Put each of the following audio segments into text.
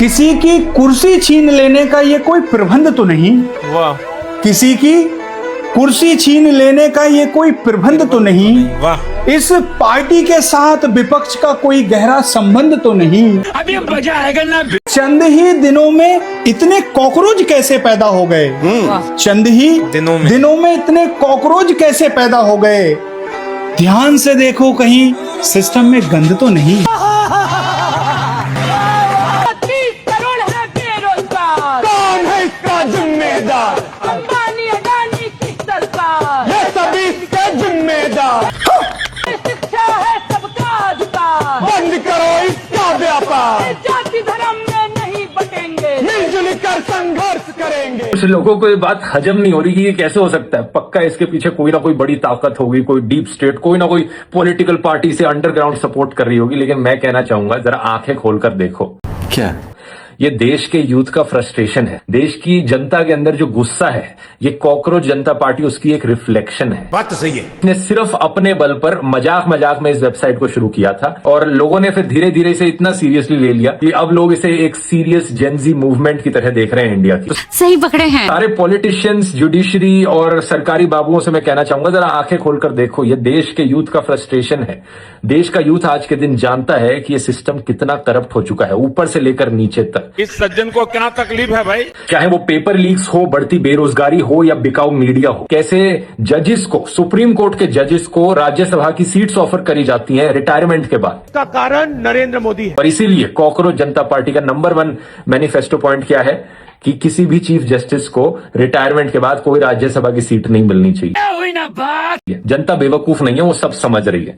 किसी की कुर्सी छीन लेने का ये कोई प्रबंध तो नहीं। वाह। किसी की कुर्सी छीन लेने का ये कोई प्रबंध तो नहीं। वाह। इस पार्टी के साथ विपक्ष का कोई गहरा संबंध तो नहीं। अभी मजा आएगा ना। चंद ही दिनों में इतने कॉकरोच कैसे पैदा हो गए। चंद ही दिनों में इतने कॉकरोच कैसे पैदा हो गए। ध्यान से देखो कहीं सिस्टम में गंद तो नहीं। 30 करोड़ है बेरोजगार, कौन है इसका जिम्मेदार? अंबानी अडानी की सरकार, ये सभी इसका जिम्मेदार। शिक्षा है सबका अधिकार, बंद करो इसका व्यापार, जाति धर्म में नहीं बटेंगे, मिलजुल कर संघर्ष करेंगे। कुछ लोगों को ये बात हजम नहीं हो रही कि ये कैसे हो सकता है। पक्का इसके पीछे कोई ना कोई बड़ी ताकत होगी, कोई डीप स्टेट, कोई ना कोई पॉलिटिकल पार्टी से अंडरग्राउंड सपोर्ट कर रही होगी। लेकिन मैं कहना चाहूंगा जरा आंखें खोलकर देखो। क्या ये देश के यूथ का फ्रस्ट्रेशन है, देश की जनता के अंदर जो गुस्सा है, ये कॉकरोच जनता पार्टी उसकी एक रिफ्लेक्शन है। बात तो सही है। ने सिर्फ अपने बल पर मजाक में इस वेबसाइट को शुरू किया था और लोगों ने फिर धीरे धीरे इसे इतना सीरियसली ले लिया कि अब लोग इसे एक सीरियस जेनजी मूवमेंट की तरह देख रहे हैं इंडिया की। सही पकड़े हैं। सारे पॉलिटिशियंस, जुडिशरी और सरकारी बाबुओं से मैं कहना चाहूंगा जरा आंखें खोलकर देखो। ये देश के यूथ का फ्रस्ट्रेशन है। देश का यूथ आज के दिन जानता है कि ये सिस्टम कितना करप्ट हो चुका है, ऊपर से लेकर नीचे तक। इस सज्जन को क्या तकलीफ है भाई? चाहे वो पेपर लीक्स हो, बढ़ती बेरोजगारी हो या बिकाऊ मीडिया हो, कैसे जजेस को, सुप्रीम कोर्ट के जजेस को राज्यसभा की सीट्स ऑफर करी जाती हैं रिटायरमेंट के बाद। इसका कारण नरेंद्र मोदी है। और इसीलिए कॉकरोच जनता पार्टी का नंबर 1 मैनिफेस्टो पॉइंट क्या है कि किसी भी चीफ जस्टिस को रिटायरमेंट के बाद कोई राज्यसभा की सीट नहीं मिलनी चाहिए। जनता बेवकूफ नहीं है, वो सब समझ रही है।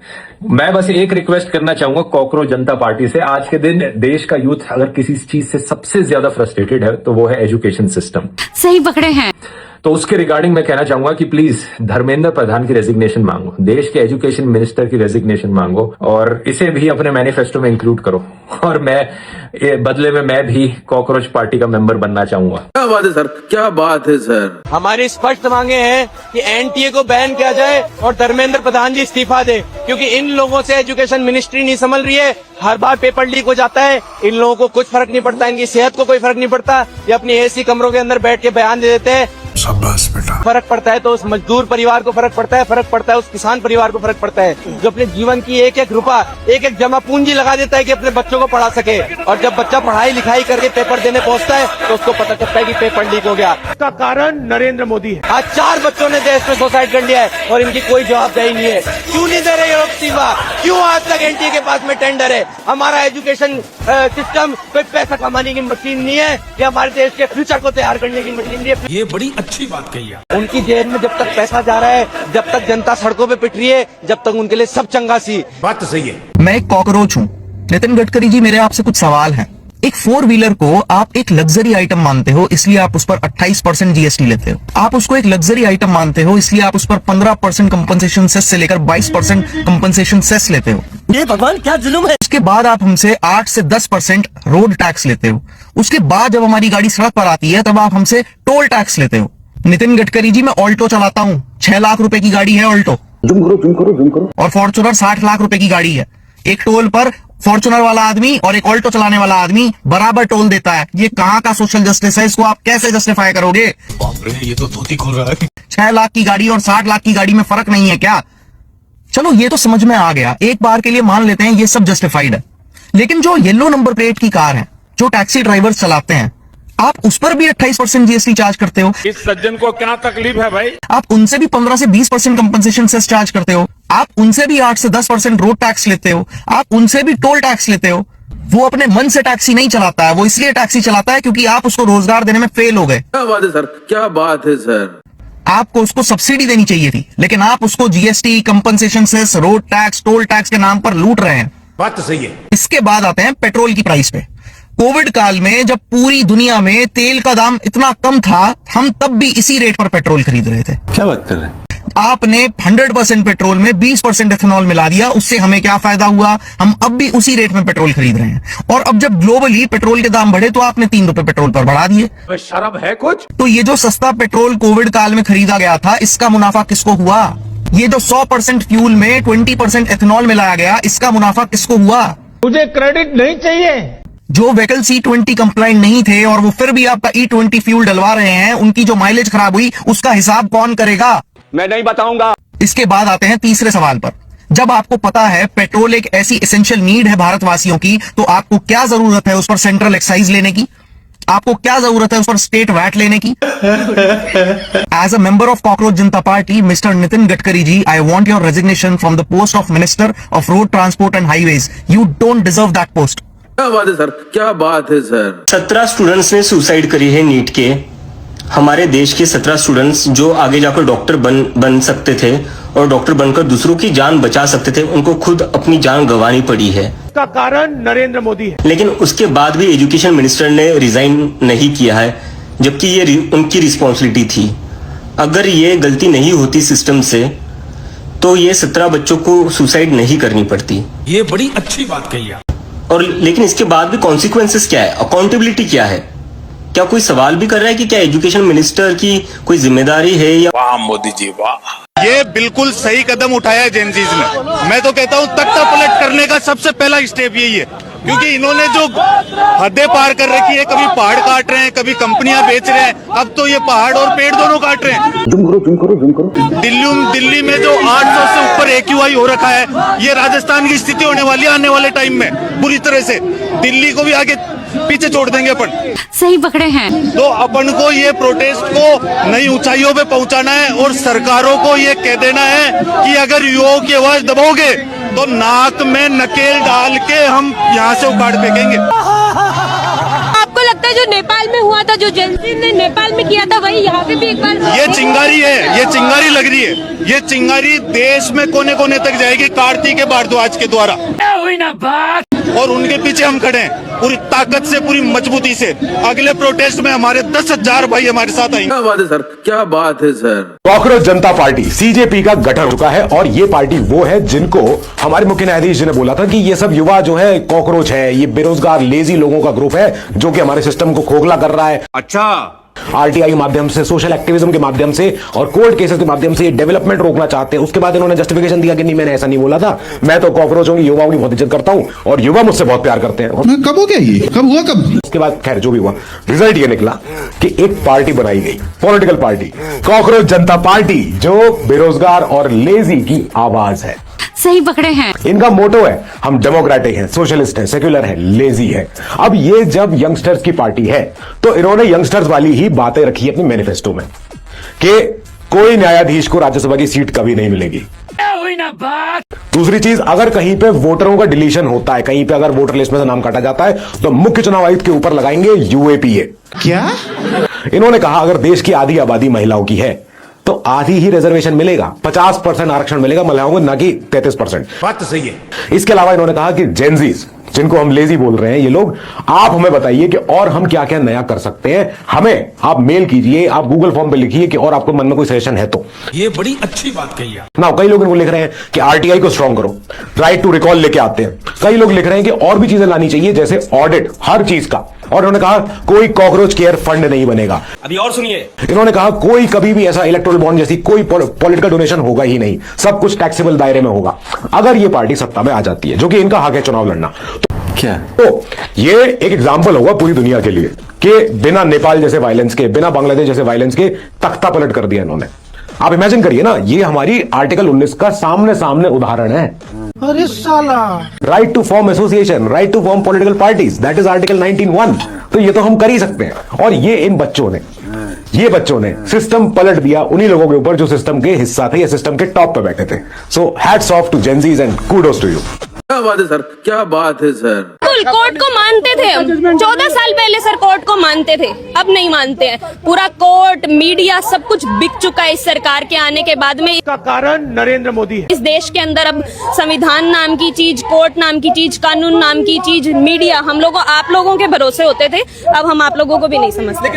मैं बस एक रिक्वेस्ट करना चाहूंगा कॉकरोच जनता पार्टी से। आज के दिन देश का यूथ अगर किसी चीज से सबसे ज्यादा फ्रस्ट्रेटेड है तो वो है एजुकेशन सिस्टम। सही पकड़े हैं। तो उसके रिगार्डिंग मैं कहना चाहूंगा कि प्लीज धर्मेंद्र प्रधान की रेजिग्नेशन मांगो, देश के एजुकेशन मिनिस्टर की रेजिग्नेशन मांगो और इसे भी अपने मैनिफेस्टो में इंक्लूड करो। और बदले में मैं भी कॉकरोच पार्टी का मेंबर बनना चाहूंगा। क्या बात है सर, क्या बात है सर। हमारी स्पष्ट मांगे हैं कि एनटीए को बैन किया जाए और धर्मेंद्र प्रधान जी इस्तीफा दे, क्योंकि इन लोगों से एजुकेशन मिनिस्ट्री नहीं संभल रही है। हर बार पेपर लीक हो जाता है, इन लोगों को कुछ फर्क नहीं पड़ता, इनकी सेहत को कोई फर्क नहीं पड़ता। ये अपनी एसी कमरों के अंदर बैठ के बयान दे देते हैं। शाबाश बेटा। फर्क पड़ता है तो उस मजदूर परिवार को फर्क पड़ता है, फर्क पड़ता है उस किसान परिवार को फर्क पड़ता है जो अपने जीवन की एक एक रुपया, एक एक जमा पूंजी लगा देता है कि अपने बच्चों को पढ़ा सके। और जब बच्चा पढ़ाई लिखाई करके पेपर देने पहुंचता है तो उसको पता चलता है कि पेपर लीक हो गया। इसका कारण नरेंद्र मोदी है। आज 4 बच्चों ने देश में सुसाइड कर लिया है और इनकी कोई जवाबदेही नहीं है। क्यों नहीं दे रहे ये लोग इस्तीफा? क्यों आज तक एनटीए के पास में टेंडर है? हमारा एजुकेशन सिस्टम कोई पैसा कमाने की मशीन नहीं है, ये हमारे देश के फ्यूचर को तैयार करने की मशीन नहीं है। ये बड़ी अच्छी बात कही है। उनकी जेब में जब तक पैसा जा रहा है, जब तक जनता सड़कों पे पिट रही है, जब तक उनके लिए सब चंगा सी। बात तो सही है। मैं एक कॉकरोच हूँ। नितिन गडकरी जी, मेरे आपसे कुछ सवाल हैं। एक 4 व्हीलर को आप एक लग्जरी आइटम मानते हो, इसलिए आप उस पर 28% जीएसटी लेते हो। आप उसको एक लग्जरी आइटम मानते हो, इसलिए आप उस पर 15% कंपनसेशन सेस से लेकर 22% कंपनसेशन सेस लेते हो। ये भगवान क्या जुल्म है। उसके बाद आप हमसे 8 से 10% रोड टैक्स लेते हो। उसके बाद जब हमारी गाड़ी सड़क पर आती है तब आप हमसे टोल टैक्स लेते हो। नितिन गडकरी जी, मैं ऑल्टो चलाता हूँ, 6 लाख रुपए की गाड़ी है ऑल्टो। जूम करो। और फॉर्च्यूनर 60 लाख रुपए की गाड़ी है। एक टोल पर फॉर्च्यूनर वाला आदमी और एक ऑल्टो चलाने वाला आदमी बराबर टोल देता है। ये कहाँ का सोशल जस्टिस है? इसको आप कैसे जस्टिफाई करोगे? बाप रे, ये तो धोती खोल रहा है। 6 लाख की गाड़ी और 60 लाख की गाड़ी में फर्क नहीं है क्या? चलो ये तो समझ में आ गया, एक बार के लिए मान लेते हैं ये सब जस्टिफाइड है। लेकिन जो येलो नंबर प्लेट की कार है, जो टैक्सी ड्राइवर्स चलाते हैं, आप उस पर भी 28% जीएसटी चार्ज करते हो। इस सज्जन को क्या तकलीफ है भाई? आप उनसे भी 15 से 20% कंपनसेशन सेस चार्ज करते हो। आप उनसे भी 8 से 10% रोड टैक्स लेते हो। आप उनसे भी टोल टैक्स लेते हो। वो अपने मन से टैक्सी नहीं चलाता है, वो इसलिए टैक्सी चलाता है क्योंकि आप उसको रोजगार देने में फेल हो गए। क्या बात है सर, क्या बात है सर। आपको उसको सब्सिडी देनी चाहिए थी, लेकिन आप उसको GST, compensation cess, road tax, toll tax के नाम पर लूट रहे हैं। बात तो सही है। इसके बाद आते हैं पेट्रोल की प्राइस पे। कोविड काल में जब पूरी दुनिया में तेल का दाम इतना कम था, हम तब भी इसी रेट पर पेट्रोल खरीद रहे थे। क्या बात कर रहे हैं? आपने 100% पेट्रोल में 20% एथेनॉल मिला दिया, उससे हमें क्या फायदा हुआ? हम अब भी उसी रेट में पेट्रोल खरीद रहे हैं। और अब जब ग्लोबली पेट्रोल के दाम बढ़े तो आपने 3 रुपए पेट्रोल पर बढ़ा दिए। शर्म है कुछ? तो ये जो सस्ता पेट्रोल कोविड काल में खरीदा गया था, इसका मुनाफा किसको हुआ? ये जो 100% फ्यूल में 20% एथेनॉल मिलाया गया, इसका मुनाफा किसको हुआ? मुझे क्रेडिट नहीं चाहिए। जो व्हीकल C20 कंप्लाइंट नहीं थे और वो फिर भी आपका E20 फ्यूल डलवा रहे हैं, उनकी जो माइलेज खराब हुई उसका हिसाब कौन करेगा? मैं नहीं बताऊंगा। इसके बाद आते हैं तीसरे सवाल पर। जब आपको पता है पेट्रोल एक ऐसी एसेंशियल नीड है भारतवासियों की, तो आपको क्या जरूरत है उस पर सेंट्रल एक्साइज लेने की? आपको क्या जरूरत है उस पर स्टेट वैट लेने की? As a member of Cockroach Janata Party, mister Nitin Gadkari ji, I want your resignation from the post of minister of road transport and highways. You don't deserve that post. क्या बात है सर, क्या बात है सर। 17 स्टूडेंट्स ने suicide करी है नीट के। हमारे देश के 17 स्टूडेंट्स जो आगे जाकर डॉक्टर बन सकते थे और डॉक्टर बनकर दूसरों की जान बचा सकते थे, उनको खुद अपनी जान गंवानी पड़ी है। इसका कारण नरेंद्र मोदी है। लेकिन उसके बाद भी एजुकेशन मिनिस्टर ने रिजाइन नहीं किया है, जबकि ये उनकी रिस्पॉन्सिबिलिटी थी। अगर ये गलती नहीं होती सिस्टम से, तो ये 17 बच्चों को सुसाइड नहीं करनी पड़ती। ये बड़ी अच्छी बात कही आप। और लेकिन इसके बाद भी कॉन्सिक्वेंसेस क्या है, अकाउंटेबिलिटी क्या है? क्या कोई सवाल भी कर रहा है कि क्या एजुकेशन मिनिस्टर की कोई जिम्मेदारी है या? वाह मोदी जी वाह। ये बिल्कुल सही कदम उठाया है जेनजीज ने। मैं तो कहता हूँ तख्ता पलट करने का सबसे पहला स्टेप यही है, क्योंकि इन्होंने जो हदें पार कर रखी है, कभी पहाड़ काट रहे हैं, कभी कंपनियां बेच रहे हैं, अब तो ये पहाड़ और पेड़ दोनों काट रहे हैं। जुम करो। दिल्ली में जो 800 से ऊपर AQI हो रखा है, ये राजस्थान की स्थिति होने वाली है आने वाले टाइम में पूरी तरह से। दिल्ली को भी आगे पीछे छोड़ देंगे अपन। सही पकड़े हैं। तो अपन को ये प्रोटेस्ट को नई ऊंचाइयों पे पहुंचाना है और सरकारों को ये कह देना है कि अगर युवाओं की आवाज दबाओगे तो नाक में नकेल डाल के हम यहाँ से उखाड़ फेंकेंगे। आपको लगता है जो नेपाल में हुआ था, जो जेनजी ने नेपाल में किया था, वही यहाँ पे भी एक बार? ये चिंगारी है, ये चिंगारी लग रही है। ये चिंगारी देश में कोने कोने तक जाएगी कार्तिक भारद्वाज के द्वारा। हुई ना बात। और उनके पीछे हम खड़े हैं पूरी ताकत से, पूरी मजबूती से। अगले प्रोटेस्ट में हमारे 10,000 भाई हमारे साथ आएंगे। क्या बात है सर, क्या बात है sir. Cockroach Janata party CJP का गठन हो चुका है और ये पार्टी वो है जिनको हमारे मुख्य न्यायाधीश जी ने बोला था कि ये सब युवा जो है कॉकरोच है, ये बेरोजगार लेजी लोगों का ग्रुप है जो कि हमारे सिस्टम को खोखला कर रहा है। अच्छा, RTI के माध्यम से, सोशल एक्टिविज्म के माध्यम से और कोर्ट केसेस के माध्यम से ये डेवलपमेंट रोकना चाहते हैं। उसके बाद इन्होंने जस्टिफिकेशन दिया कि नहीं, मैंने ऐसा नहीं बोला था, मैं तो कॉकरोचों की, युवाओं की बहुत इज्जत करता हूं और युवा मुझसे बहुत प्यार करते हैं। कब हो गया ये, कब हुआ कब? उसके बाद खैर जो भी हुआ, रिजल्ट ये निकला कि एक पार्टी बनाई गई, political party, cockroach Janata party, जो बेरोजगार और लेजी की आवाज है। सही पकड़े हैं। इनका मोटो है हम डेमोक्रेटिक हैं, सोशलिस्ट हैं, सेक्युलर हैं, लेजी है। अब ये जब यंगस्टर्स की पार्टी है तो इन्होंने यंगस्टर्स वाली ही बातें रखी अपनी मैनिफेस्टो में कि कोई न्यायाधीश को राज्यसभा की सीट कभी नहीं मिलेगी। हुई ना बात। दूसरी चीज, अगर कहीं पे वोटरों का डिलीशन होता है, कहीं पे अगर वोटर लिस्ट में से नाम काटा जाता है, तो मुख्य चुनाव आयुक्त के ऊपर लगाएंगे UAPA। क्या इन्होंने कहा अगर देश की आधी आबादी महिलाओं की है तो आधी ही रिजर्वेशन मिलेगा, 50% आरक्षण मिलेगा महिलाओं को, न कि 33%। बात तो सही है। इसके अलावा इन्होंने कहा कि जेनजीज, जिनको हम लेजी बोल रहे हैं, ये लोग, आप हमें बताइए कि और हम क्या क्या नया कर सकते हैं। हमें आप मेल कीजिए, आप गूगल फॉर्म पे लिखिए कि और आपको मन में कोई सजेशन है तो। ये बड़ी अच्छी बात कही आप। ना कई लोग इनको लिख रहे हैं कि RTI को स्ट्रांग करो, राइट टू रिकॉल लेके आते हैं। कई लोग लिख रहे हैं कि और भी चीजें लानी चाहिए, जैसे ऑडिट हर चीज का। और इन्होंने कहा कोई कॉकरोच केयर फंड नहीं बनेगा। अभी और सुनिए, इन्होंने कहा कोई कभी भी ऐसा इलेक्टोरल बॉन्ड जैसी कोई पॉलिटिकल डोनेशन होगा ही नहीं, सब कुछ टैक्सेबल दायरे में होगा अगर ये पार्टी सत्ता में आ जाती है, जो कि इनका हक है चुनाव लड़ना। क्या? तो ये एक एग्जाम्पल होगा पूरी दुनिया के लिए कि बिना नेपाल जैसे वायलेंस के, बिना बांग्लादेश जैसे वायलेंस के तख्ता पलट कर दिया इन्होंने। आप इमेजिन करिए ना, ये हमारी आर्टिकल 19 का सामने सामने उदाहरण है। अरे साला, right to form association, right to form political parties, that is article 19(1). तो ये तो हम कर ही सकते हैं। और ये ये बच्चों ने सिस्टम पलट दिया उन्हीं लोगों के ऊपर जो सिस्टम के हिस्सा थे या सिस्टम के टॉप पे बैठे थे। So hats off to Gen Zs and kudos to you. क्या बात है सर, क्या बात है सर। कोर्ट को मानते थे हम 14 साल पहले सर, कोर्ट को मानते थे, अब नहीं मानते हैं। पूरा कोर्ट, मीडिया, सब कुछ बिक चुका है इस सरकार के आने के बाद में। इसका कारण नरेंद्र मोदी है। इस देश के अंदर अब संविधान नाम की चीज, कोर्ट नाम की चीज, कानून नाम की चीज, मीडिया, हम लोगों, आप लोगों के भरोसे होते थे, अब हम आप लोगों को भी नहीं समझते।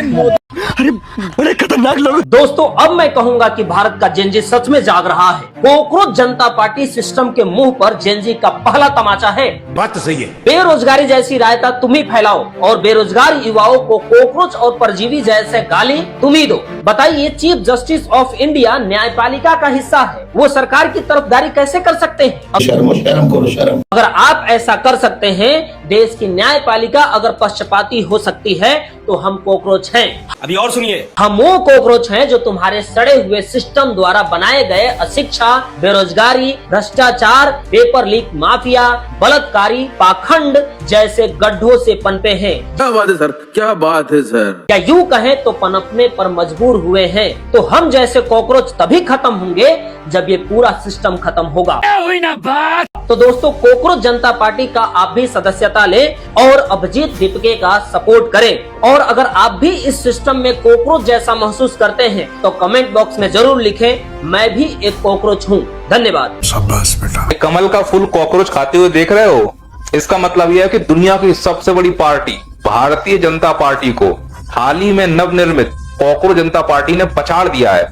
अरे खतरनाक खतरनाक लोग। दोस्तों अब मैं कहूंगा कि भारत का जेनजी सच में जाग रहा है। कॉकरोच जनता पार्टी सिस्टम के मुंह पर जेनजी का पहला तमाचा है। बात तो सही है। बेरोजगारी जैसी रायता तुम ही फैलाओ और बेरोजगार युवाओं को कॉकरोच और परजीवी जैसे गाली तुम ही दो। बताइए, चीफ जस्टिस ऑफ इंडिया न्यायपालिका का हिस्सा है, वो सरकार की तरफदारी कैसे कर सकते हैं? शर्म। अगर आप ऐसा कर सकते हैं, देश की न्यायपालिका अगर पक्षपाती हो सकती है, तो हम कॉकरोच हैं। अभी और सुनिए, हम वो कॉकरोच हैं जो तुम्हारे सड़े हुए सिस्टम द्वारा बनाए गए अशिक्षा, बेरोजगारी, भ्रष्टाचार, पेपर लीक माफिया, बलात्कारी, पाखंड जैसे गड्ढों से पनपे हैं। क्या बात है सर, क्या बात है सर। या यूं कहें तो पनपने पर मजबूर हुए हैं। तो हम जैसे कॉकरोच तभी खत्म होंगे जब ये पूरा सिस्टम खत्म होगा। हुई ना बात। तो दोस्तों, कॉकरोच जनता पार्टी का आप भी सदस्यता लें और अभिजीत दीपके का सपोर्ट करें। और अगर आप भी इस सिस्टम में कॉकरोच जैसा महसूस करते हैं तो कमेंट बॉक्स में जरूर लिखें, मैं भी एक कॉकरोच हूँ। धन्यवाद। शाबाश बेटा। कमल का फूल कॉकरोच खाते हुए देख रहे हो? इसका मतलब यह है कि दुनिया की सबसे बड़ी पार्टी भारतीय जनता पार्टी को हाल ही में नवनिर्मित कॉकरोच जनता पार्टी ने पछाड़ दिया है।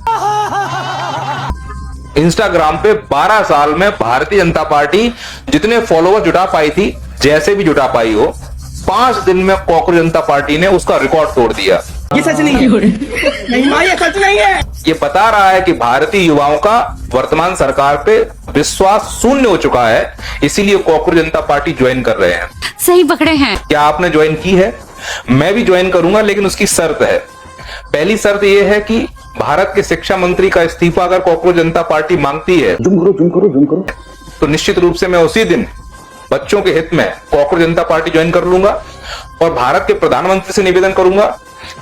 इंस्टाग्राम पे 12 साल में भारतीय जनता पार्टी जितने फॉलोवर जुटा पाई थी, जैसे भी जुटा पाई हो, 5 दिन में कॉकरोच जनता पार्टी ने उसका रिकॉर्ड तोड़ दिया। ये सच नहीं है। नहीं माँ, ये सच नहीं है। ये बता रहा है कि भारतीय युवाओं का वर्तमान सरकार पे विश्वास शून्य हो चुका है, इसीलिए कॉकरोच जनता पार्टी ज्वाइन कर रहे हैं। सही पकड़े हैं। क्या आपने ज्वाइन की है? मैं भी ज्वाइन करूंगा, लेकिन उसकी शर्त है। पहली शर्त यह है कि भारत के शिक्षा मंत्री का इस्तीफा अगर कॉकरोच जनता पार्टी मांगती है, जुम करो, तो निश्चित रूप से मैं उसी दिन बच्चों के हित में कॉकरोच जनता पार्टी ज्वाइन कर लूंगा और भारत के प्रधानमंत्री से निवेदन करूंगा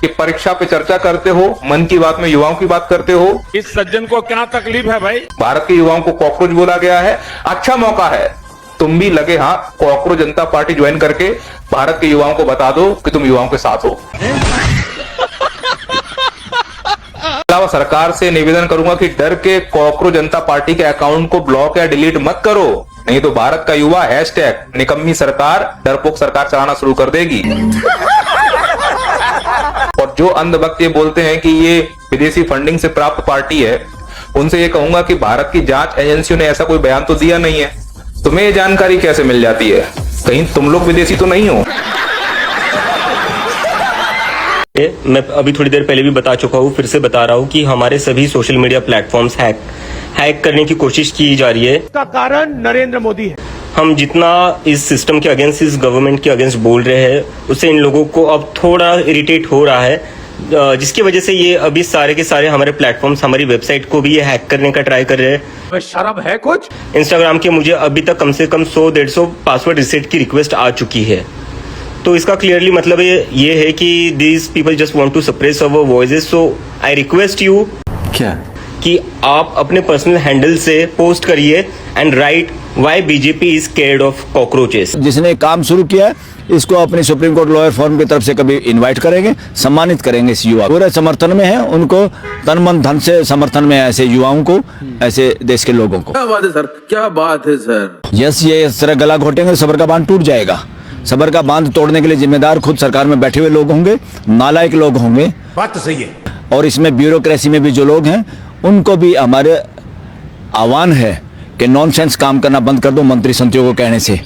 कि परीक्षा पे चर्चा करते हो, मन की बात में युवाओं की बात करते हो। इस सज्जन को क्या तकलीफ है भाई? भारत के युवाओं को कॉकरोच बोला गया है, अच्छा मौका है, तुम भी लगे हाथ कॉकरोच जनता पार्टी ज्वाइन करके भारत के युवाओं को बता दो कि तुम युवाओं के साथ हो। अलावा सरकार से निवेदन करूंगा कि डर के कॉकरोच जनता पार्टी के अकाउंट को ब्लॉक या डिलीट मत करो, नहीं तो भारत का युवा हैशटैग निकम्मी सरकार, डरपोक सरकार चलाना शुरू कर देगी। और जो अंधभक्त ये बोलते हैं कि ये विदेशी फंडिंग से प्राप्त पार्टी है, उनसे ये कहूंगा कि भारत की जांच एजेंसियों ने ऐसा कोई बयान तो दिया नहीं है, तुम्हें ये जानकारी कैसे मिल जाती है? कहीं तुम लोग विदेशी तो नहीं हो? मैं अभी थोड़ी देर पहले भी बता चुका हूँ, फिर से बता रहा हूँ कि हमारे सभी सोशल मीडिया प्लेटफॉर्म्स हैक करने की कोशिश की जा रही है। इसका कारण नरेंद्र मोदी है। हम जितना इस सिस्टम के अगेंस्ट, इस गवर्नमेंट के अगेंस्ट बोल रहे हैं, उससे इन लोगों को अब थोड़ा इरिटेट हो रहा है, जिसकी वजह से ये अभी सारे के सारे हमारे प्लेटफॉर्म्स, हमारी वेबसाइट को भी ये हैक करने का ट्राई कर रहे हैं। शर्म है कुछ? इंस्टाग्राम के मुझे अभी तक कम से कम 100-150 पासवर्ड रिसेट की रिक्वेस्ट आ चुकी है। तो इसका क्लियरली मतलब ये है कि these people just want to suppress our voices. So I request you क्या कि आप अपने पर्सनल हैंडल से पोस्ट करिए and write why BJP is scared of cockroaches. जिसने काम शुरू किया है, इसको अपने सुप्रीम कोर्ट लॉयर फॉर्म की तरफ से कभी इनवाइट करेंगे, सम्मानित करेंगे। इस युवा पूरे समर्थन में है, उनको तन मन धन से समर्थन में है, ऐसे युवाओं को, ऐसे देश के लोगों को। क्या बात है सर, क्या बात है सर। यस, ये इस तरह गला घोटेंगे, सबर का बांध टूट जाएगा। सबर का बांध तोड़ने के लिए जिम्मेदार खुद सरकार में बैठे हुए लोग होंगे, नालायक लोग होंगे। बात तो सही है। और इसमें ब्यूरोक्रेसी में भी जो लोग हैं, उनको भी हमारे आह्वान है कि नॉनसेंस काम करना बंद कर दो। मंत्री संतरियों को कहने से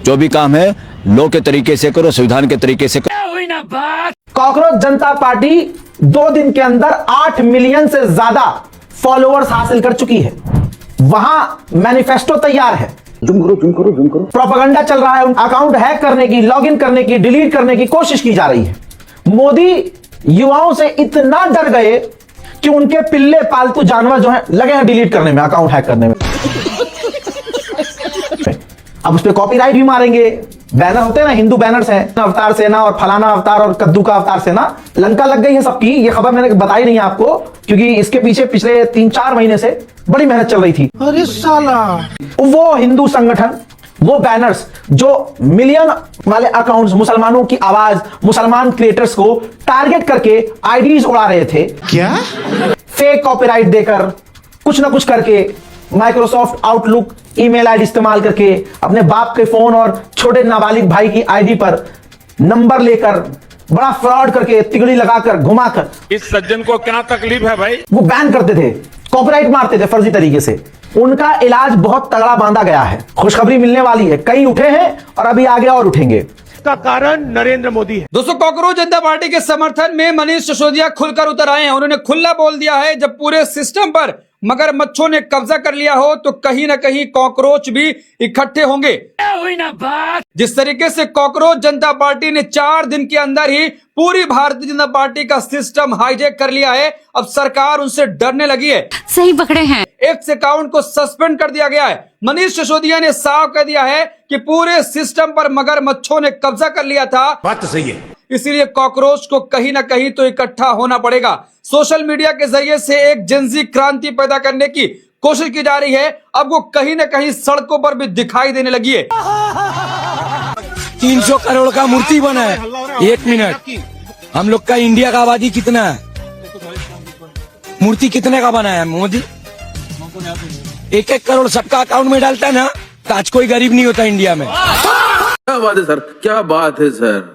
जो भी काम है लो के तरीके से करो, संविधान के तरीके से करो। हुई ना बात। कॉकरोच जनता पार्टी 2 दिन के अंदर 8 मिलियन से ज्यादा फॉलोअर्स हासिल कर चुकी है। वहां मैनिफेस्टो तैयार है, जुम करो। प्रोपेगेंडा चल रहा है, अकाउंट हैक करने की, लॉगिन करने की, डिलीट करने की कोशिश की जा रही है। मोदी युवाओं से इतना डर गए कि उनके पिल्ले पालतू जानवर जो हैं लगे हैं डिलीट करने में, अकाउंट हैक करने में। अब उस पर कॉपीराइट भी मारेंगे। बैनर होते हैं ना, हिंदू बैनर्स हैं, अवतार सेना और फलाना अवतार और कद्दू का अवतार सेना। लंका लग गई है सबकी। ये खबर मैंने बताई नहीं आपको, क्योंकि इसके पीछे पिछले 3-4 महीने से बड़ी मेहनत चल रही थी। अरे साला, वो हिंदू संगठन, वो बैनर्स जो मिलियन वाले अकाउंट्स, मुसलमानों की आवाज, मुसलमान क्रिएटर्स को टारगेट करके आईडीज उड़ा रहे थे। क्या फेक कॉपीराइट देकर, कुछ ना कुछ करके, माइक्रोसॉफ्ट आउटलुक ईमेल आईडी इस्तेमाल करके, अपने बाप के फोन और छोटे नाबालिग भाई की आईडी पर नंबर लेकर बड़ा फ्रॉड करके तिगड़ी लगाकर घुमाकर इस सज्जन को क्या तकलीफ है भाई? वो बैन करते थे, कॉपीराइट मारते थे फर्जी तरीके से। उनका इलाज बहुत तगड़ा बांधा गया है। खुशखबरी मिलने वाली है, कई उठे हैं और अभी आगे और उठेंगे। इसका कारण नरेंद्र मोदी है। दोस्तों, कॉकरोच जनता पार्टी के समर्थन में मनीष सिसोदिया खुलकर उतर आए हैं। उन्होंने खुला बोल दिया है, जब पूरे सिस्टम पर मगरमच्छों ने कब्जा कर लिया हो तो कहीं ना कहीं कॉकरोच भी इकट्ठे होंगे। जिस तरीके से कॉकरोच जनता पार्टी ने 4 दिन के अंदर ही पूरी भारतीय जनता पार्टी का सिस्टम हाईजैक कर लिया है, अब सरकार उनसे डरने लगी है। सही पकड़े हैं। एक्स अकाउंट को सस्पेंड कर दिया गया है। मनीष सिसोदिया ने साफ कह दिया है कि पूरे सिस्टम पर मगरमच्छों ने कब्जा कर लिया था। बात तो सही है। इसीलिए कॉकरोच को कहीं ना कहीं तो इकट्ठा होना पड़ेगा। सोशल मीडिया के जरिए से एक जेंजी क्रांति पैदा करने की कोशिश की जा रही है। अब वो कहीं ना कहीं सड़कों पर भी दिखाई देने लगी है। 300 करोड़ का मूर्ति बना है। 1 मिनट, हम लोग का इंडिया का आबादी कितना है? मूर्ति कितने का बना है मोदी? 1-1 करोड़ सबका अकाउंट में डालता है ना, तो आज कोई गरीब नहीं होता इंडिया में। क्या बात है सर, क्या बात है सर।